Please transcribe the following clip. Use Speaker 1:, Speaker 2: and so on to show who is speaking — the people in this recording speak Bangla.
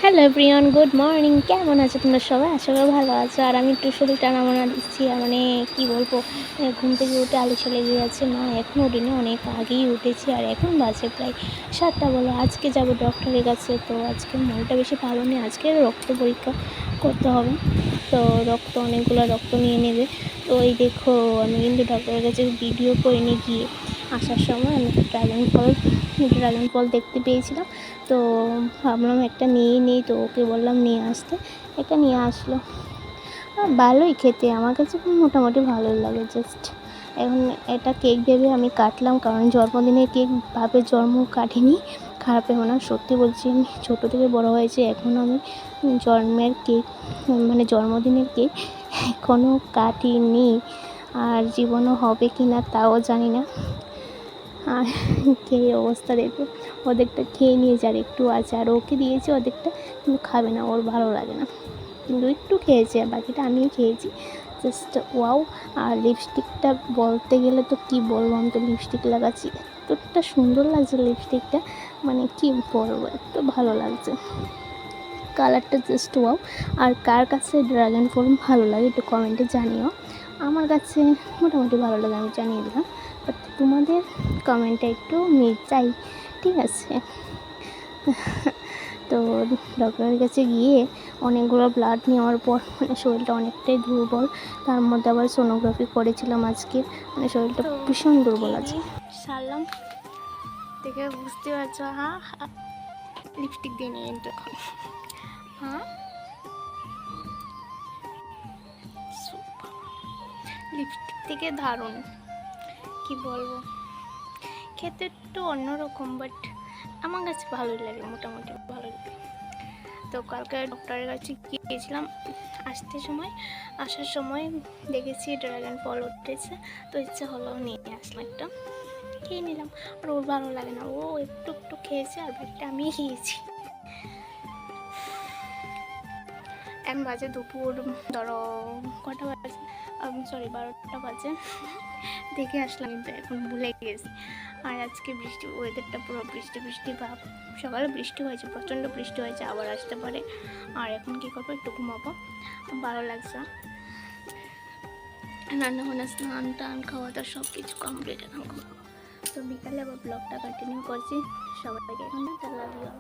Speaker 1: Hello everyone, good morning. কেমন আছো তোমরা সবাই? আশা করি ভালো আছো। আর আমি একটু শরীর টানামানা দিচ্ছি, মানে কি বলবো, ঘুম থেকে উঠে আলস্য লেগে যাচ্ছে। না, এখন উঠিনি, অনেক আগেই উঠেছি। আর এখন বাজে প্রায় 7টা বলে। আজকে যাব ডক্টরের কাছে। তো আজকে মনটা বেশি ভালো নেই, আজকে রক্ত পরীক্ষা করতে হবে। তো অনেকগুলো রক্ত নিয়ে নেবে। তো এই দেখো, আমি কিন্তু ডক্টরের কাছে ভিডিও করে নিয়ে গিয়ে আসার সময় আমি ড্রাগন ফল দেখতে পেয়েছিলাম। তো ভাবলাম একটা নিয়েই নেই, তো ওকে বললাম নিয়ে আসতে, একটা নিয়ে আসলো। ভালোই খেতে, আমার কাছে মোটামুটি ভালোই লাগে। জাস্ট এখন এটা কেক ভেবে আমি কাটলাম, কারণ জন্মদিনের কেক ভাবে জন্ম কাটিনি, খারাপ ভেবো না। সত্যি বলছি, আমি ছোটো থেকে বড়ো হয়েছি, এখনও আমি জন্মের কেক, মানে জন্মদিনের কেক এখনও কাটিনি। আর জীবনও হবে কি না তাও জানি না। আর খেয়ে অবস্থা দেখো, ওদেরটা খেয়ে নিয়ে যার একটু আছে, আর ওকে দিয়েছি ওদেরটা, কিন্তু খাবে না, ওর ভালো লাগে না, কিন্তু একটু খেয়েছে, আর বাকিটা আমিই খেয়েছি। Just wow. আর লিপস্টিকটা বলতে গেলে তো কি বলবো, আমি তো লিপস্টিক লাগাচ্ছি, এতটা সুন্দর লাগছে লিপস্টিকটা, মানে কি বলবো, এত ভালো লাগছে, কালারটা জাস্ট ওয়াও। আর কার কাছে ড্রাগন ফল ভালো লাগে একটু কমেন্টে জানিও। আমার কাছে মোটামুটি ভালো লাগে, আমি জানিয়ে দিলাম। বাট তোমাদের কমেন্টটা একটু চাই, ঠিক আছে? তো ডক্টরের কাছে গিয়ে অনেকগুলো ব্লাড নেওয়ার পর মানে শরীরটা অনেকটাই দুর্বল, তার মধ্যে আবার সোনোগ্রাফি করেছিলাম আজকে, মানে শরীরটা ভীষণ দুর্বল আছে। সারলাম, দেখে বুঝতে পারছো। হ্যাঁ, লিপস্টিক দিয়ে নিয়ে এখন। হ্যাঁ, লিপস্টিক থেকে দারুণ, কি বলবো, খেতে একটু অন্যরকম, বাট আমার কাছে ভালোই লাগে, মোটামুটি ভালো লাগে। তো কালকে ডক্টরের কাছে গিয়েছিলাম, আসার সময় দেখেছি ড্রাগন ফল উঠেছে, তো ইচ্ছা হলো নিয়ে আসলাম, একটা খেয়ে নিলাম। আর ওর ভালো লাগে না, ও একটু একটু খেয়েছে, আর বাকিটা আমি খেয়েছি। এখন বাজে দুপুর, ধরো কটা বাজে, সরি 12টা বাজে, দেখে আসলাম, কিন্তু এখন ভুলে গেছি। আর আজকে ওয়েদারটা পুরো বৃষ্টি ভাব, সকালে বৃষ্টি হয়েছে, প্রচণ্ড বৃষ্টি হয়েছে, আবার আসতে পারে। আর এখন কী করবো, একটু ঘুমাবো, ভালো লাগছে। রান্নাবান্না, স্নান টান, খাওয়া দাওয়া সব কিছু কমপ্লিট, এখন ঘুমাবো। তো বিকালে আবার ব্লগটা কন্টিনিউ করছি। সবাইকে এখন লাভ ইউ।